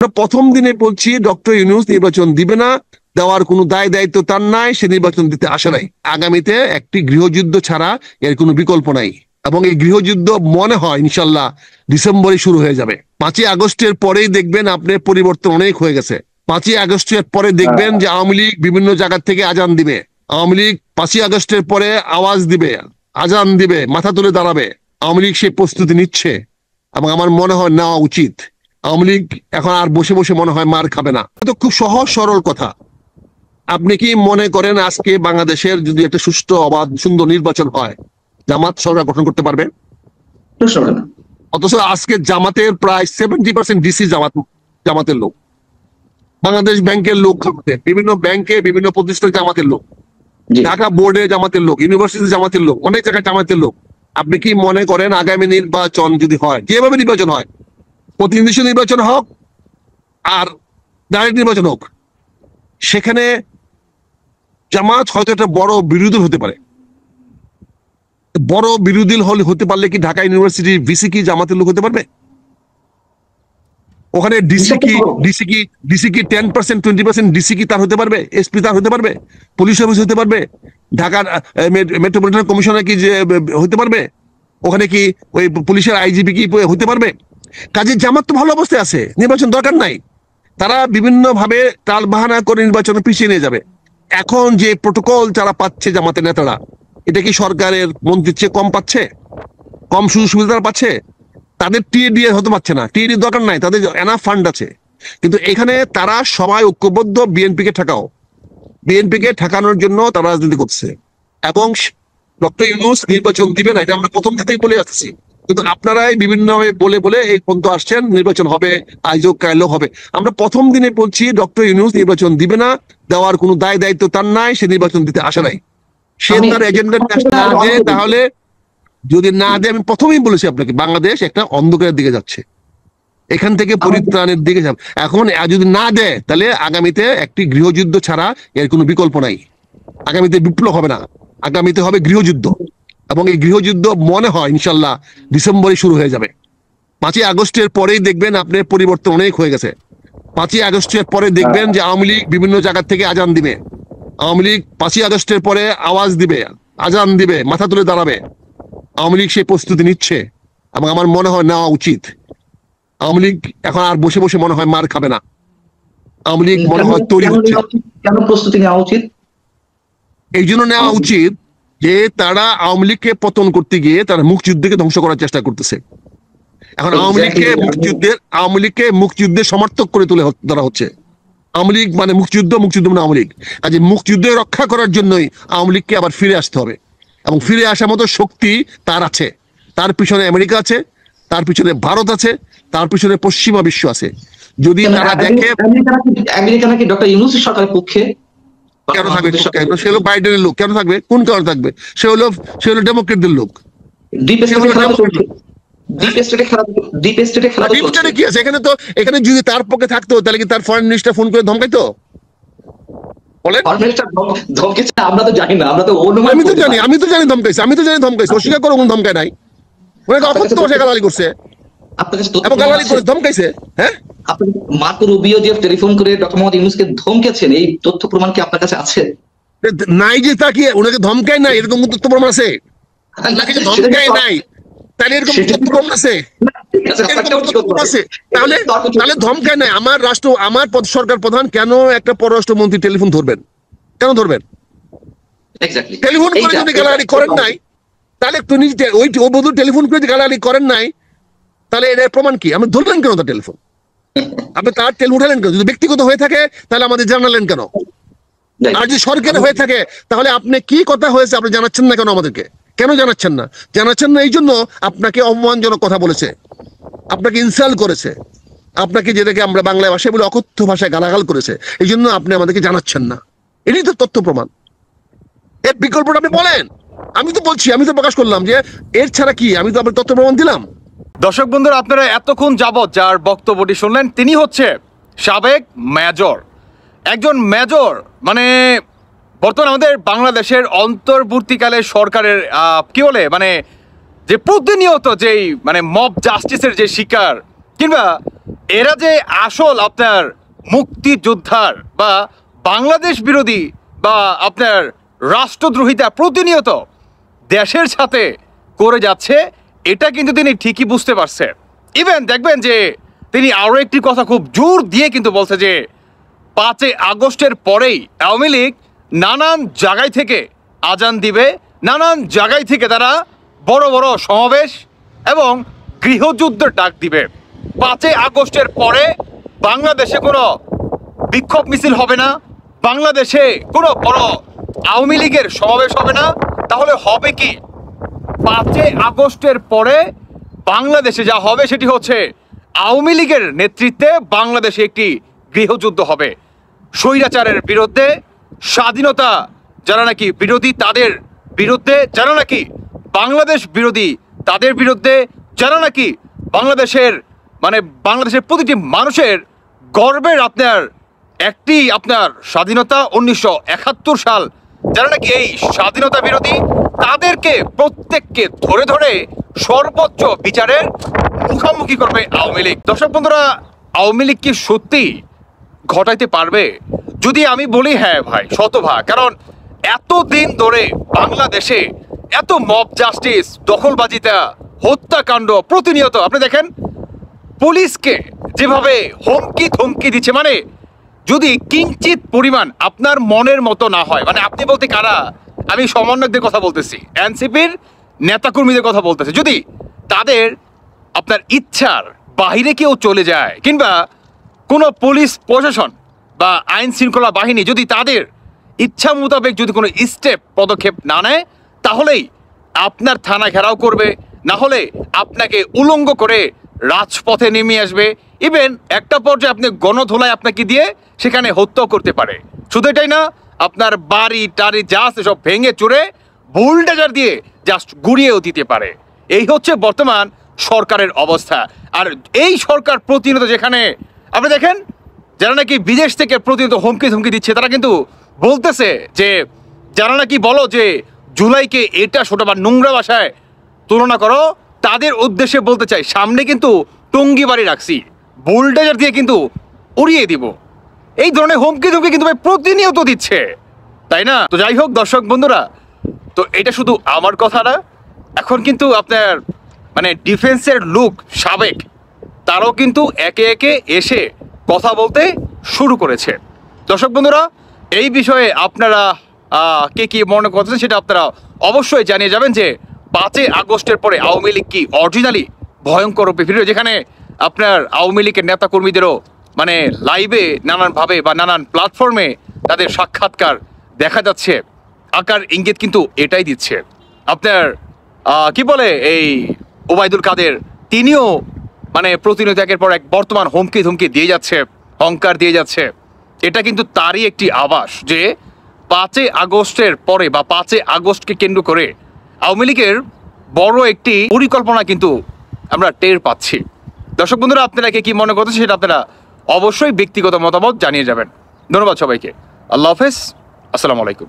প্রথম দিনে বলছি ডক্টর ইউনূস নির্বাচন দিবে না, দেওয়ার কোনো দায় দায়িত্ব তার নাই, সে নির্বাচন দিতে আসে নাই। আগামীতে একটি গৃহযুদ্ধ ছাড়া এর কোনো বিকল্প নাই, এবং এই গৃহযুদ্ধ মনে হয় ইনশাল্লাহ ডিসেম্বরে শুরু হয়ে যাবে। 5ই আগস্টের পরেই দেখবেন আপনার পরিবর্তন অনেক হয়ে গেছে। 5ই আগস্টের পরে দেখবেন যে আওয়ামী লীগ বিভিন্ন জায়গা থেকে আজান দিবে। আওয়ামী লীগ 5ই আগস্টের পরে আওয়াজ দিবে, আজান দিবে, মাথা তুলে দাঁড়াবে। আওয়ামী লীগ সেই প্রস্তুতি নিচ্ছে, এবং আমার মনে হয় নেওয়া উচিত। আওয়ামী লীগ এখন আর বসে বসে মনে হয় মার খাবে না। তো খুব সহজ সরল কথা। আপনি কি মনে করেন আজকে বাংলাদেশের যদি একটা সুষ্ঠু অবাধ সুন্দর নির্বাচন হয়, জামাত সরকার গঠন করতে পারবে? অথচ আজকে জামাতের প্রায় 70% ডিসি জামাতের লোক, বাংলাদেশ ব্যাংকের লোক, বিভিন্ন ব্যাংকে বিভিন্ন প্রতিষ্ঠানে জামাতের লোক, ঢাকা বোর্ডে জামাতের লোক, ইউনিভার্সিটি জামাতের লোক, অনেক জায়গায় জামাতের লোক। আপনি কি মনে করেন আগামী নির্বাচন যদি হয়, যেভাবে নির্বাচন হয়, প্রতিনিধি নির্বাচন হোক আর ডাইরেক্ট নির্বাচন হোক, সেখানে জামাত হয়তো একটা বড় বিরোধী হতে পারে। বড় বিরোধী হতে পারলে কি ঢাকা ইউনিভার্সিটির ভিসি কি জামাতের লোক হতে পারবে? ওখানে ডিসি কি 10% 20% ডিসি কি তার হতে পারবে? এসপি তার হতে পারবে? পুলিশ অফিস হতে পারবে? ঢাকার মেট্রোপলিটন কমিশনার কি যে হতে পারবে? ওখানে কি ওই পুলিশের আইজিপি কি হতে পারবে? কাজে জামাত তো ভালো অবস্থায় আছে, নির্বাচন দরকার নাই। তারা বিভিন্ন ভাবে টাল বাহানা করে নির্বাচন পিছিয়ে নিয়ে যাবে। এখন যে প্রোটোকল যারা পাচ্ছে জামাতের নেতারা, এটা কি সরকারের মন্ত্রীর চেয়ে কম পাচ্ছে? কম সুযোগ সুবিধা পাচ্ছে? তাদের টিএডি হতে পারছে না, টিএডি দরকার নাই, তাদের এনাফ ফান্ড আছে। কিন্তু এখানে তারা সবাই ঐক্যবদ্ধ বিএনপিকে ঠেকাও, বিএনপিকে ঠেকানোর জন্য তারা রাজনীতি করছে। এবং ডক্টর ইউনূস নির্বাচন দিবে না, এটা আমরা প্রথম থেকেই বলে আসছি। কিন্তু আপনারাই বিভিন্ন বলে বলে এই পর্যন্ত আসছেন নির্বাচন হবে, আইজও কাইলো হবে। আমরা প্রথম দিনে বলছি ডক্টর ইউনূস নির্বাচন দিবে না, দেওয়ার কোনো দায় দায়িত্ব তার নাই, সে নির্বাচন দিতে আসে নাই। সে তার এজেন্ডা না দেয়, তাহলে যদি না দেয়, আমি প্রথমেই বলেছি আপনাকে, বাংলাদেশ একটা অন্ধকারের দিকে যাচ্ছে, এখান থেকে পরিত্রাণের দিকে যাবে। এখন যদি না দেয়, তাহলে আগামীতে একটি গৃহযুদ্ধ ছাড়া এর কোনো বিকল্প নাই। আগামীতে বিপ্লব হবে না, আগামীতে হবে গৃহযুদ্ধ, এবং এই গৃহযুদ্ধ মনে হয় ইনশাল্লাহ ডিসেম্বরে শুরু হয়ে যাবে। 5ই আগস্টের পরেই দেখবেন আপনার পরিবর্তন অনেক হয়ে গেছে। 5ই আগস্টের পরে দেখবেন যে আওয়ামী লীগ বিভিন্ন জায়গা থেকে আজান দিবে। আওয়ামী লীগ 5ই আগস্টের পরে আওয়াজ দিবে, আজান দিবে, মাথা তুলে দাঁড়াবে। আওয়ামী লীগ সেই প্রস্তুতি নিচ্ছে, এবং আমার মনে হয় নেওয়া উচিত। আওয়ামী লীগ এখন আর বসে বসে মনে হয় মার খাবে না। আওয়ামী লীগ মনে হয় তৈরি হচ্ছে। কেন প্রস্তুতি নেওয়া উচিত? এই জন্য নেওয়া উচিত যে তারা আওয়ামী লীগকে পতন করতে গিয়ে তারা মুক্তিযুদ্ধকে ধ্বংস করার চেষ্টা করতেছে। এখন আওয়ামী লীগকে মুক্তিযুদ্ধের সমর্থক করে তুলে ধরা হচ্ছে। আওয়ামী লীগ মানে মুক্তিযুদ্ধ, মুক্তিযুদ্ধ মানে আওয়ামী লীগ। কাজে মুক্তিযুদ্ধ রক্ষা করার জন্যই আওয়ামী লীগকে আবার ফিরে আসতে হবে, এবং ফিরে আসার মতো শক্তি তার আছে। তার পিছনে আমেরিকা আছে, তার পিছনে ভারত আছে, তার পিছনে পশ্চিমা বিশ্ব আছে। যদি তারা দেখে আমেরিকা নাকি ডক্টর ইউনূস সরকারের পক্ষে, কেন থাকবে? সে হলো বাইডেনের লোক, কেন থাকবে? কোন কারণে থাকবে? সে হলো ডেমোক্রেটদের লোক। কি আছে এখানে? তো এখানে যদি তার পক্ষে থাকতো, তাহলে কি তার ফরেন মিনিস্টার ফোন করে ধমকাইতো? আমরা তো জানি না, আমরা তো আমি তো জানি ধমকাইছে, অস্বীকার করো কোন ধমকায় নাই। গালাগালি করছে, ধমকাইছে। হ্যাঁ, মার্কো রুবিও যে টেলিফোন করে ডক্টর মোহাম্মদ ইউনূসকে ধমকেছেন, এই তথ্য প্রমাণ কি আপনার কাছে আছে? নাই যে তা কি ওনাকে ধমকায় নাই এরকম তথ্য প্রমাণ আছে? ধমকায় নাই তাহলে এরকম তথ্য প্রমাণ আছে? তাহলে ধমকায় নাই। আমার সরকার প্রধান কেন একটা পররাষ্ট্রমন্ত্রী টেলিফোন ধরবেন? কেন ধরবেন? টেলিফোন করে যদি গালাগালি করেন নাই, তাহলে ওই বন্ধু টেলিফোন করে যদি গালাগালি করেন নাই, তাহলে এর প্রমাণ কি? আপনি ধরলেন কেন তার টেলিফোন? আপনি তার টেলিফোন উঠালেন কেন? যদি ব্যক্তিগত হয়ে থাকে তাহলে আমাদের জানালেন কেন? আর যদি সরকারি হয়ে থাকে, তাহলে আপনি কি কথা হয়েছে আপনি জানাচ্ছেন না কেন? আমাদেরকে কেন জানাচ্ছেন না? জানাচ্ছেন না এই জন্য আপনাকে অপমানজনক কথা বলেছে, আপনাকে ইনসাল্ট করেছে, আপনাকে যেটাকে আমরা বাংলা ভাষায় বলে অকথ্য ভাষায় গালাগাল করেছে। এই জন্য আপনি আমাদেরকে জানাচ্ছেন না। এটাই তো তথ্য প্রমাণ। এর বিকল্পটা আপনি বলেন। আমি তো বলছি, আমি তো প্রকাশ করলাম যে এর ছাড়া কি? আমি তো আপনার তথ্য প্রমাণ দিলাম। দর্শক বন্ধুরা, আপনারা এতক্ষণ যাবৎ যার বক্তব্যটি শুনলেন, তিনি হচ্ছে সাবেক মেজর। একজন মেজর মানে বর্তমানে আমাদের বাংলাদেশের অন্তর্বর্তীকালে সরকারের কি বলে মানে যে প্রতিনিয়ত যেই মানে মব জাস্টিসের যে শিকার, কিংবা এরা যে আসল আপনার মুক্তিযোদ্ধার বা বাংলাদেশ বিরোধী বা আপনার রাষ্ট্রদ্রোহিতা প্রতিনিয়ত দেশের সাথে করে যাচ্ছে, এটা কিন্তু তিনি ঠিকই বুঝতে পারছে। ইভেন দেখবেন যে তিনি আরো একটি কথা খুব জোর দিয়ে কিন্তু বলছে যে 5 আগস্টের পরেই আওয়ামী লীগ নানান জায়গায় থেকে আজান দিবে, নানান জায়গায় থেকে তারা বড় বড় সমাবেশ এবং গৃহযুদ্ধের ডাক দিবে। 5 আগস্টের পরে বাংলাদেশে কোনো বিক্ষোভ মিছিল হবে না, বাংলাদেশে কোনো বড় আওয়ামী লীগের সমাবেশ হবে না। তাহলে হবে কি? 5 আগস্টের পরে বাংলাদেশে যা হবে সেটি হচ্ছে আওয়ামী লীগের নেতৃত্বে বাংলাদেশে একটি গৃহযুদ্ধ হবে। স্বৈরাচারের বিরুদ্ধে, স্বাধীনতা যারা নাকি বিরোধী তাদের বিরুদ্ধে, যারা নাকি বাংলাদেশ বিরোধী তাদের বিরুদ্ধে, যারা নাকি বাংলাদেশের বাংলাদেশের প্রতিটি মানুষের গর্বের আপনার স্বাধীনতা 1971 সাল, যারা নাকি এই স্বাধীনতা বিরোধী তাদেরকে প্রত্যেককে ধরে ধরে সর্বোচ্চ বিচারের মুখোমুখি করবে আওয়ামী লীগ। দর্শক বন্ধুরা, আওয়ামী লীগ কি সত্যি ঘটাইতে পারবে? যদি আমি বলি হ্যাঁ ভাই, শতভাগ। কারণ এতদিন ধরে বাংলাদেশে এত মব জাস্টিস, দখলবাজিতা, হত্যাকাণ্ড প্রতিনিয়ত আপনি দেখেন, পুলিশকে যেভাবে হুমকি থমকি দিচ্ছে, যদি কিঞ্চিত পরিমাণ আপনার মনের মতো না হয়, আপনি বলতে কারা, আমি সমন্বয়কদের কথা বলতেছি, এনসিপির নেতাকর্মীদের কথা বলতেছি, যদি তাদের আপনার ইচ্ছার বাহিরে কেউ চলে যায় কিংবা কোনো পুলিশ প্রশাসন বা আইন শৃঙ্খলা বাহিনী যদি তাদের ইচ্ছা মোতাবেক যদি কোনো পদক্ষেপ না নেয়, তাহলেই আপনার থানা ঘেরাও করবে, না হলে আপনাকে উলঙ্গ করে রাজপথে নেমে আসবে। ইভেন একটা পর্যায়ে আপনি গণধোলায় আপনাকে দিয়ে সেখানে হত্যাও করতে পারে। শুধু এটাই না, আপনার বাড়ি টাড়ি যা আছে সব ভেঙে চুরে বুলডোজার দিয়ে জাস্ট গুড়িয়েও দিতে পারে। এই হচ্ছে বর্তমান সরকারের অবস্থা। আর এই সরকার প্রতিনিয়ত, যেখানে আপনি দেখেন যারা নাকি বিদেশ থেকে প্রতিনিয়ত হুমকি ধুমকি দিচ্ছে, তারা কিন্তু বলতেছে যে যারা নাকি বলো যে জুলাইকে এটা ছোট বা নোংরা ভাষায় তুলনা করো, তাদের উদ্দেশ্যে বলতে চাই সামনে কিন্তু টঙ্গি বাড়ি রাখছি, বুলডোজার দিয়ে কিন্তু উড়িয়ে দিব। এই ধরনের হুমকি ধুমকি কিন্তু ভাই প্রতিনিয়ত দিচ্ছে, তাই না? তো যাই হোক দর্শক বন্ধুরা, তো এটা শুধু আমার কথা না, এখন কিন্তু আপনার ডিফেন্সের লোক সাবেক তারাও কিন্তু একে একে এসে কথা বলতে শুরু করেছে। দর্শক বন্ধুরা, এই বিষয়ে আপনারা কে কি মনে করছেন সেটা আপনারা অবশ্যই জানিয়ে যাবেন যে 5 আগস্টের পরে আওয়ামী লীগ কি অরিজিনালি ভয়ঙ্কর রূপে ফিরে, যেখানে আপনার আওয়ামী লীগের নেতা কর্মীদেরও লাইভে নানানভাবে বা নানান প্ল্যাটফর্মে তাদের সাক্ষাৎকার দেখা যাচ্ছে, আকার ইঙ্গিত কিন্তু এটাই দিচ্ছে। আপনার কি বলে এই ওবায়দুল কাদের, তিনিও প্রতিনিয়ত একের পর এক বর্তমান হুমকি ধুমকি দিয়ে যাচ্ছে, হংকার দিয়ে যাচ্ছে। এটা কিন্তু তারই একটি আভাস যে 5 আগস্টের পরে বা 5 আগস্টকে কেন্দ্র করে আওয়ামী লীগের বড় একটি পরিকল্পনা কিন্তু আমরা টের পাচ্ছি। দর্শক বন্ধুরা, আপনারা কি মনে করছেন সেটা আপনারা অবশ্যই ব্যক্তিগত মতামত জানিয়ে যাবেন। ধন্যবাদ সবাইকে। আল্লাহ হাফেজ, আসসালামু আলাইকুম।